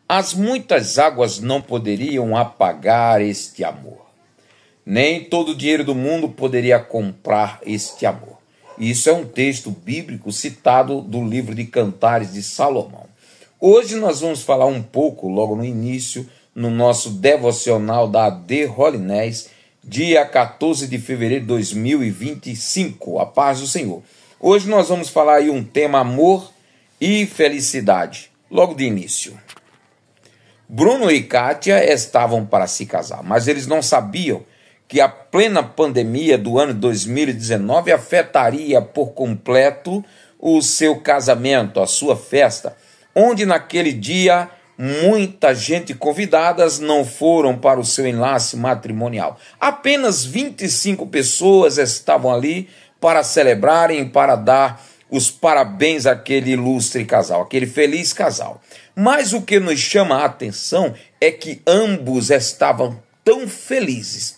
As muitas águas não poderiam apagar este amor. Nem todo o dinheiro do mundo poderia comprar este amor. Isso é um texto bíblico citado do livro de Cantares de Salomão. Hoje nós vamos falar um pouco, logo no início, no nosso devocional da AD Holinés, dia 14 de fevereiro de 2025, a paz do Senhor. Hoje nós vamos falar aí um tema amor e felicidade, logo de início. Bruno e Kátia estavam para se casar, mas eles não sabiam que a plena pandemia do ano 2019 afetaria por completo o seu casamento, a sua festa, onde naquele dia muita gente convidadas não foram para o seu enlace matrimonial. Apenas 25 pessoas estavam ali para celebrarem, para dar os parabéns àquele ilustre casal, aquele feliz casal. Mas o que nos chama a atenção é que ambos estavam tão felizes,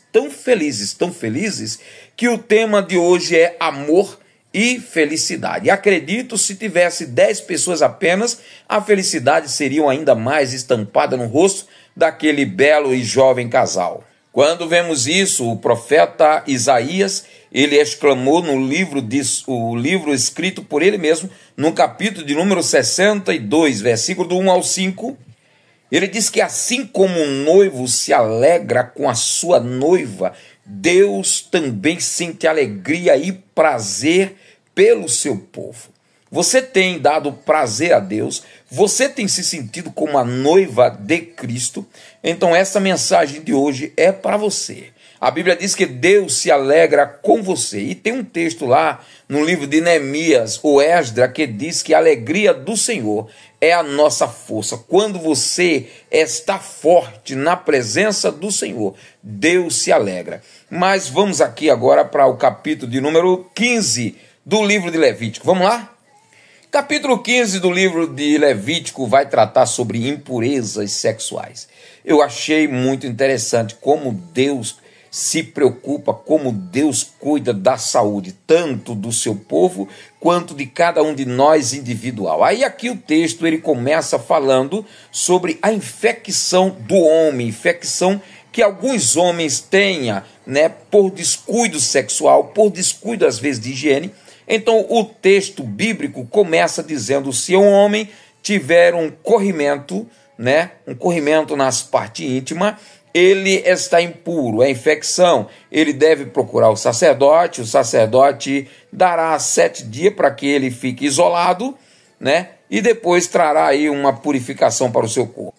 que o tema de hoje é amor e felicidade. Acredito, se tivesse 10 pessoas apenas, a felicidade seria ainda mais estampada no rosto daquele belo e jovem casal. Quando vemos isso, o profeta Isaías, ele exclamou no livro, o livro escrito por ele mesmo, no capítulo de número 62, versículo do 1 ao 5, ele diz que assim como um noivo se alegra com a sua noiva, Deus também sente alegria e prazer pelo seu povo. Você tem dado prazer a Deus? Você tem se sentido como a noiva de Cristo? Então essa mensagem de hoje é para você. A Bíblia diz que Deus se alegra com você. E tem um texto lá no livro de Neemias, o Esdra, que diz que a alegria do Senhor é a nossa força. Quando você está forte na presença do Senhor, Deus se alegra. Mas vamos aqui agora para o capítulo de número 15 do livro de Levítico. Vamos lá? Capítulo 15 do livro de Levítico vai tratar sobre impurezas sexuais. Eu achei muito interessante como Deus se preocupa, como Deus cuida da saúde, tanto do seu povo, quanto de cada um de nós individual. Aí aqui o texto ele começa falando sobre a infecção do homem, infecção que alguns homens tenham, por descuido sexual, por descuido às vezes de higiene. Então o texto bíblico começa dizendo: se um homem tiver um corrimento nas partes íntimas, ele está impuro, é infecção, ele deve procurar o sacerdote dará 7 dias para que ele fique isolado, e depois trará aí uma purificação para o seu corpo.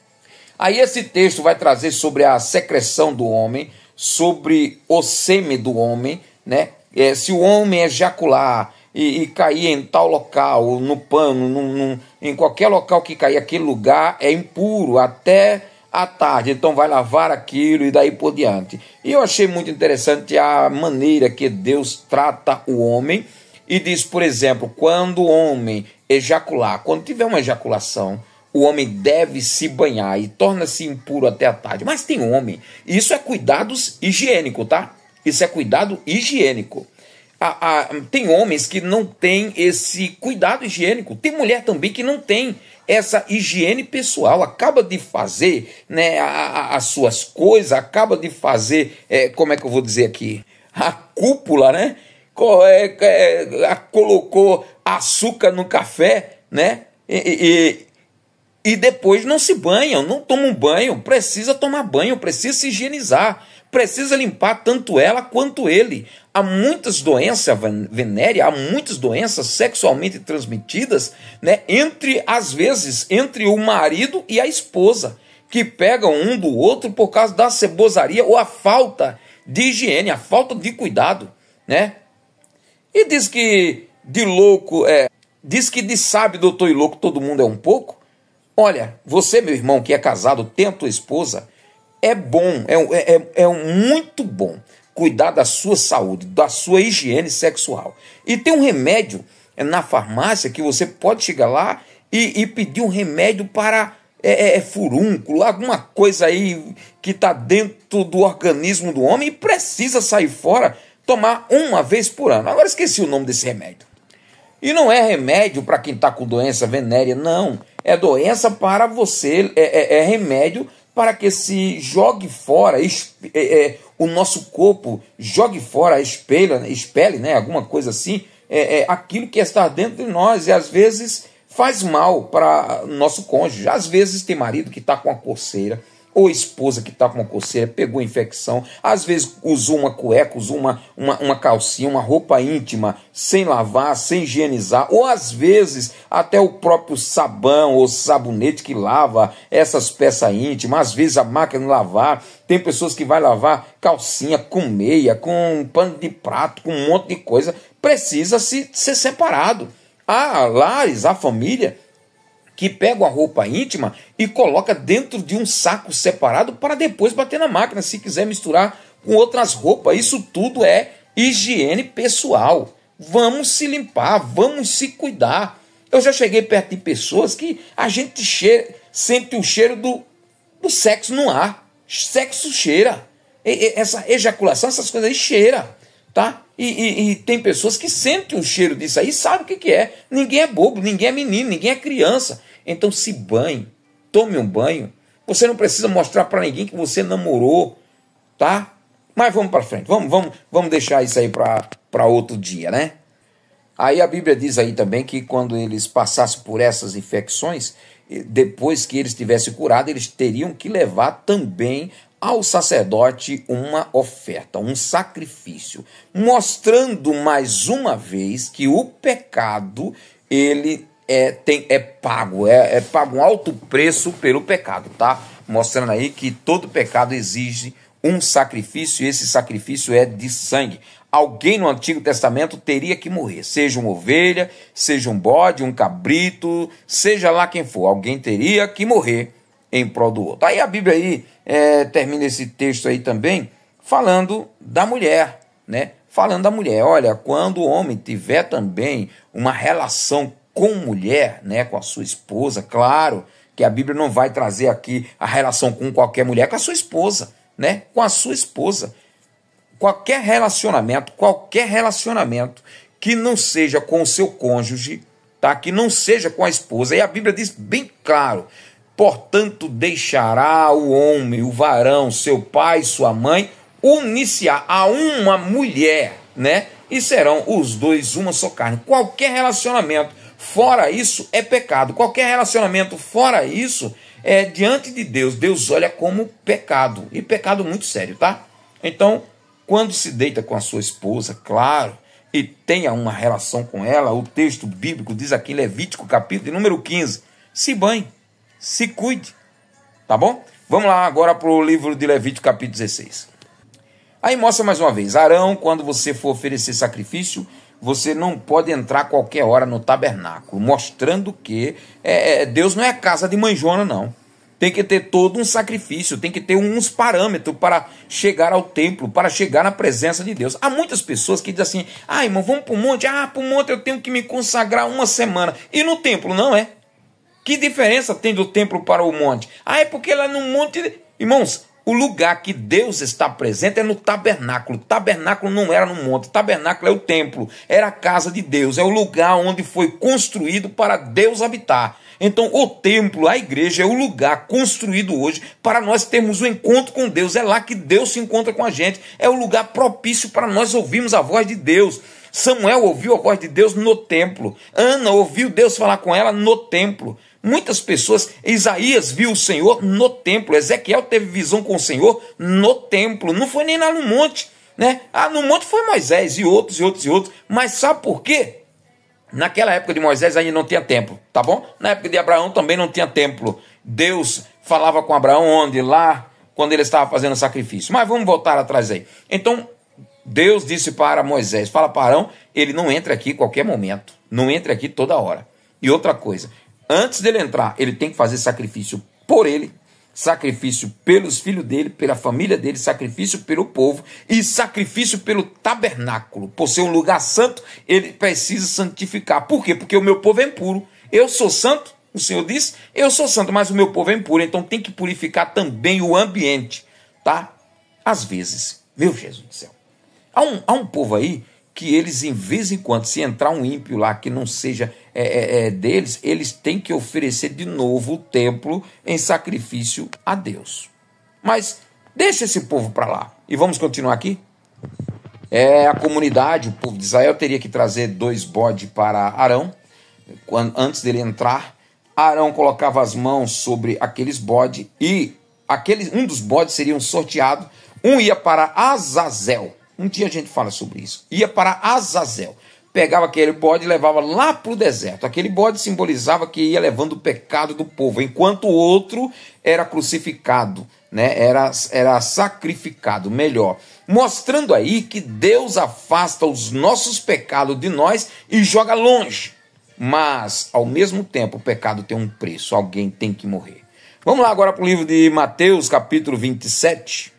Aí esse texto vai trazer sobre a secreção do homem, sobre o sêmen do homem, se o homem ejacular e cair em tal local, no pano, em qualquer local que cair, aquele lugar é impuro até à tarde, então vai lavar aquilo e daí por diante. E eu achei muito interessante a maneira que Deus trata o homem e diz, por exemplo, quando o homem ejacular, quando tiver uma ejaculação, o homem deve se banhar e torna-se impuro até a tarde. Mas tem homem, isso é cuidados higiênico, tá? Isso é cuidado higiênico. Tem homens que não têm esse cuidado higiênico, tem mulher também que não tem essa higiene pessoal, acaba de fazer as suas coisas, acaba de fazer, como é que eu vou dizer aqui, a cúpula, colocou açúcar no café, e depois não se banham, não tomam banho, precisa tomar banho, precisa se higienizar, precisa limpar tanto ela quanto ele. Há muitas doenças venéreas, há muitas doenças sexualmente transmitidas, às vezes, entre o marido e a esposa, que pegam um do outro por causa da cebosaria ou a falta de higiene, a falta de cuidado, E diz que de louco, diz que de sábio, doutor e louco, todo mundo é um pouco. Olha, você, meu irmão, que é casado, tem a tua esposa, é bom, é muito bom cuidar da sua saúde, da sua higiene sexual. E tem um remédio na farmácia que você pode chegar lá e pedir um remédio para furúnculo, alguma coisa aí que está dentro do organismo do homem e precisa sair fora, tomar uma vez por ano. Agora esqueci o nome desse remédio. E não é remédio para quem está com doença venérea, não. é doença para você, é remédio para que se jogue fora, o nosso corpo jogue fora, expele, né, alguma coisa assim, aquilo que está dentro de nós, e às vezes faz mal para nosso cônjuge. Às vezes tem marido que está com a coceira, ou esposa que está com uma coceira, pegou infecção, às vezes usou uma cueca, usou uma calcinha, uma roupa íntima, sem lavar, sem higienizar, ou às vezes até o próprio sabão ou sabonete que lava essas peças íntimas, às vezes a máquina de lavar, tem pessoas que vai lavar calcinha com meia, com pano de prato, com um monte de coisa, precisa ser separado. Há lares, há família que pega a roupa íntima e coloca dentro de um saco separado para depois bater na máquina, se quiser misturar com outras roupas. Isso tudo é higiene pessoal. Vamos se limpar, vamos se cuidar. Eu já cheguei perto de pessoas que a gente sente o cheiro do sexo no ar. Sexo cheira. Essa ejaculação, essas coisas aí cheira, tá? E tem pessoas que sentem o cheiro disso aí e sabem o que é. Ninguém é bobo, ninguém é menino, ninguém é criança. Então se banhe, tome um banho. Você não precisa mostrar para ninguém que você namorou, tá? Mas vamos para frente, vamos deixar isso aí para outro dia, né? Aí a Bíblia diz aí também que quando eles passassem por essas infecções, depois que eles tivessem curado, eles teriam que levar também ao sacerdote uma oferta, um sacrifício, mostrando mais uma vez que o pecado, ele é pago um alto preço pelo pecado, tá? Mostrando aí que todo pecado exige um sacrifício, e esse sacrifício é de sangue. Alguém no Antigo Testamento teria que morrer, seja uma ovelha, seja um bode, um cabrito, seja lá quem for, alguém teria que morrer em prol do outro. Aí a Bíblia aí termina esse texto aí também falando da mulher, né? Falando da mulher, olha, quando o homem tiver também uma relação com mulher, né, com a sua esposa, claro que a Bíblia não vai trazer aqui a relação com qualquer mulher, com a sua esposa, né, com a sua esposa. Qualquer relacionamento que não seja com o seu cônjuge, tá, que não seja com a esposa, e a Bíblia diz bem claro, portanto deixará o homem, o varão, seu pai, sua mãe, unir-se-á a uma mulher, né, e serão os dois uma só carne. Qualquer relacionamento fora isso é pecado. Qualquer relacionamento fora isso diante de Deus. Deus olha como pecado. E pecado muito sério, tá? Então, quando se deita com a sua esposa, claro, e tenha uma relação com ela, o texto bíblico diz aqui em Levítico, capítulo número 15, se banhe, se cuide, tá bom? Vamos lá agora para o livro de Levítico, capítulo 16. Aí mostra mais uma vez, Arão, quando você for oferecer sacrifício, você não pode entrar qualquer hora no tabernáculo, mostrando que Deus não é casa de manjona, não. Tem que ter todo um sacrifício, tem que ter uns parâmetros para chegar ao templo, para chegar na presença de Deus. Há muitas pessoas que dizem assim, irmão, vamos para o monte? Para o monte eu tenho que me consagrar uma semana. E no templo, não é? Que diferença tem do templo para o monte? É porque lá no monte... Irmãos, o lugar que Deus está presente é no tabernáculo. O tabernáculo não era no monte. O tabernáculo é o templo, era a casa de Deus, é o lugar onde foi construído para Deus habitar. Então o templo, a igreja, é o lugar construído hoje para nós termos um encontro com Deus. É lá que Deus se encontra com a gente. É o lugar propício para nós ouvirmos a voz de Deus. Samuel ouviu a voz de Deus no templo. Ana ouviu Deus falar com ela no templo. Muitas pessoas, Isaías viu o Senhor no templo, Ezequiel teve visão com o Senhor no templo, não foi nem lá no monte, né? No monte foi Moisés e outros, mas sabe por quê? Naquela época de Moisés ainda não tinha templo, tá bom? Na época de Abraão também não tinha templo. Deus falava com Abraão onde? Lá, quando ele estava fazendo sacrifício. Mas vamos voltar atrás aí. Então, Deus disse para Moisés, fala para Arão, ele não entra aqui em qualquer momento, não entra aqui toda hora. E outra coisa, antes dele entrar, ele tem que fazer sacrifício por ele, sacrifício pelos filhos dele, pela família dele, sacrifício pelo povo e sacrifício pelo tabernáculo. Por ser um lugar santo, ele precisa santificar. Por quê? Porque o meu povo é impuro. Eu sou santo, o Senhor disse, eu sou santo, mas o meu povo é impuro. Então tem que purificar também o ambiente, tá? Às vezes, meu Jesus do céu, há um povo aí que eles, em vez em quando, se entrar um ímpio lá que não seja deles, eles têm que oferecer de novo o templo em sacrifício a Deus. Mas deixa esse povo para lá. E vamos continuar aqui? A comunidade, o povo de Israel, teria que trazer 2 bodes para Arão. Antes dele entrar, Arão colocava as mãos sobre aqueles bodes e um dos bodes seria sorteado. Um ia para Azazel. Um dia a gente fala sobre isso. Ia para Azazel. Pegava aquele bode e levava lá para o deserto. Aquele bode simbolizava que ia levando o pecado do povo, enquanto o outro era crucificado, né? Era sacrificado, melhor. Mostrando aí que Deus afasta os nossos pecados de nós e joga longe. Mas, ao mesmo tempo, o pecado tem um preço. Alguém tem que morrer. Vamos lá agora para o livro de Mateus, capítulo 27.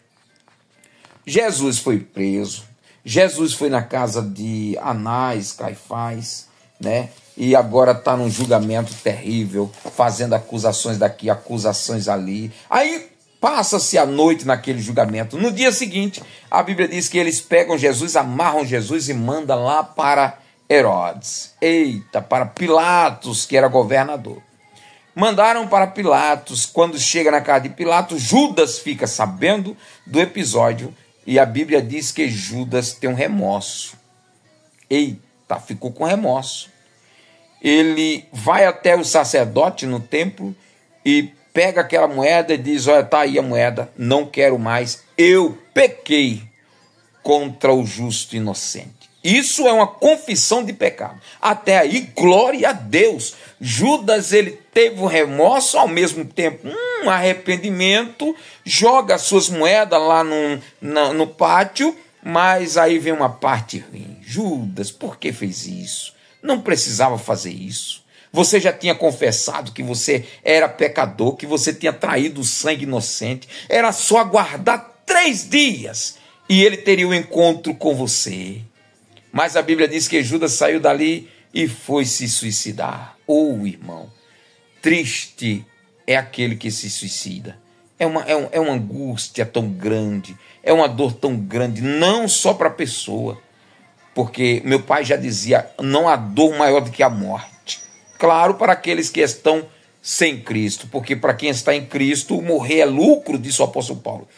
Jesus foi preso. Jesus foi na casa de Anás, Caifás, né? E agora está num julgamento terrível, fazendo acusações daqui, acusações ali. Aí passa-se a noite naquele julgamento. No dia seguinte, a Bíblia diz que eles pegam Jesus, amarram Jesus e mandam lá para Herodes. Eita, para Pilatos, que era governador. Mandaram para Pilatos. Quando chega na casa de Pilatos, Judas fica sabendo do episódio. E a Bíblia diz que Judas tem um remorso. Eita, ficou com remorso. Ele vai até o sacerdote no templo e pega aquela moeda e diz: olha, está aí a moeda, não quero mais, eu pequei contra o justo e inocente. Isso é uma confissão de pecado. Até aí, glória a Deus. Judas, ele teve um remorso, ao mesmo tempo um arrependimento, joga as suas moedas lá no pátio, mas aí vem uma parte ruim. Judas, por que fez isso? Não precisava fazer isso. Você já tinha confessado que você era pecador, que você tinha traído o sangue inocente. Era só aguardar 3 dias e ele teria um encontro com você. Mas a Bíblia diz que Judas saiu dali e foi se suicidar. Irmão, triste é aquele que se suicida. É uma angústia tão grande, é uma dor tão grande, não só para a pessoa. Porque meu pai já dizia, não há dor maior do que a morte. Claro, para aqueles que estão sem Cristo, porque para quem está em Cristo, morrer é lucro, disse o apóstolo Paulo.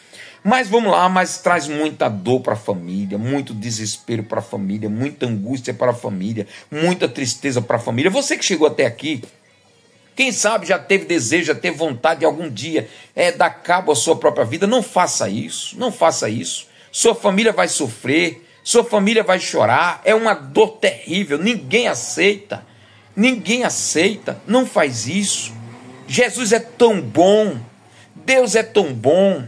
Mas vamos lá, mas traz muita dor para a família, muito desespero para a família, muita angústia para a família, muita tristeza para a família. Você que chegou até aqui, quem sabe já teve desejo, já teve vontade de algum dia dar cabo à sua própria vida. Não faça isso, não faça isso. Sua família vai sofrer, sua família vai chorar, é uma dor terrível, ninguém aceita, não faz isso. Jesus é tão bom, Deus é tão bom.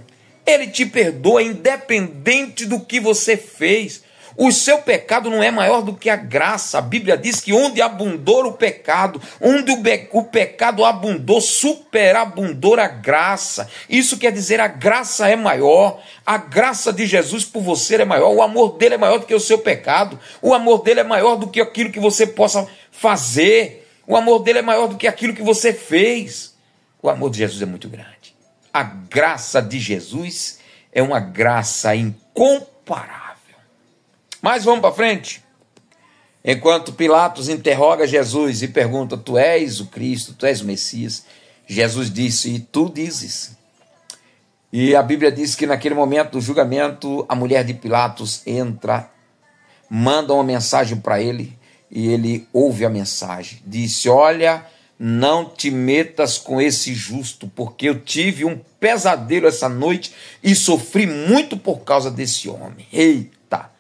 Ele te perdoa independente do que você fez. O seu pecado não é maior do que a graça. A Bíblia diz que onde abundou o pecado, onde o pecado abundou, superabundou a graça. Isso quer dizer, a graça é maior. A graça de Jesus por você é maior. O amor dele é maior do que o seu pecado. O amor dele é maior do que aquilo que você possa fazer. O amor dele é maior do que aquilo que você fez. O amor de Jesus é muito grande. A graça de Jesus é uma graça incomparável. Mas vamos para frente. Enquanto Pilatos interroga Jesus e pergunta: tu és o Cristo, tu és o Messias? Jesus disse: e tu dizes. E a Bíblia diz que naquele momento do julgamento, a mulher de Pilatos entra, manda uma mensagem para ele, e ele ouve a mensagem. Disse: olha, não te metas com esse justo, porque eu tive um pesadelo essa noite e sofri muito por causa desse homem. Eita!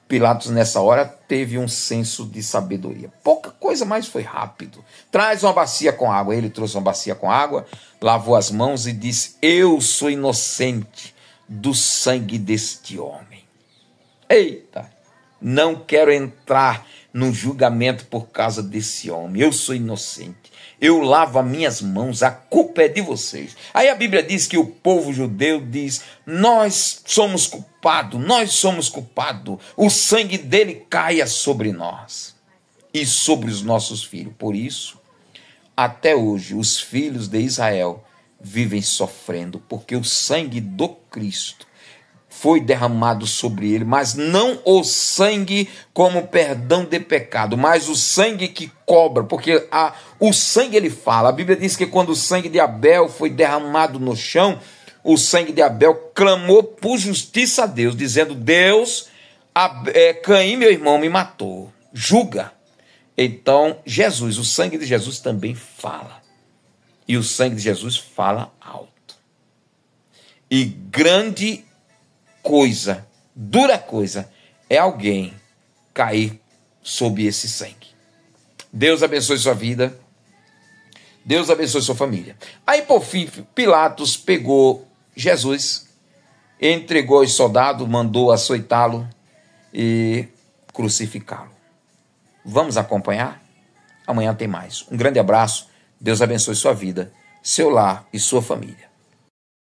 Pilatos nessa hora teve um senso de sabedoria. Pouca coisa, mas foi rápido. Traz uma bacia com água. Ele trouxe uma bacia com água, lavou as mãos e disse: eu sou inocente do sangue deste homem. Eita! Não quero entrar no julgamento por causa desse homem. Eu sou inocente. Eu lavo as minhas mãos, a culpa é de vocês. Aí a Bíblia diz que o povo judeu diz: nós somos culpados, o sangue dele caia sobre nós e sobre os nossos filhos. Por isso, até hoje, os filhos de Israel vivem sofrendo, porque o sangue do Cristo foi derramado sobre ele, mas não o sangue como perdão de pecado, mas o sangue que cobra, porque o sangue ele fala. A Bíblia diz que quando o sangue de Abel foi derramado no chão, o sangue de Abel clamou por justiça a Deus, dizendo: Deus, Caim, meu irmão, me matou, julga. Então, Jesus, o sangue de Jesus também fala. E o sangue de Jesus fala alto. E grande coisa, dura coisa, é alguém cair sob esse sangue. Deus abençoe sua vida. Deus abençoe sua família. Aí, por fim, Pilatos pegou Jesus, entregou aos soldados, mandou açoitá-lo e crucificá-lo. Vamos acompanhar? Amanhã tem mais. Um grande abraço. Deus abençoe sua vida, seu lar e sua família.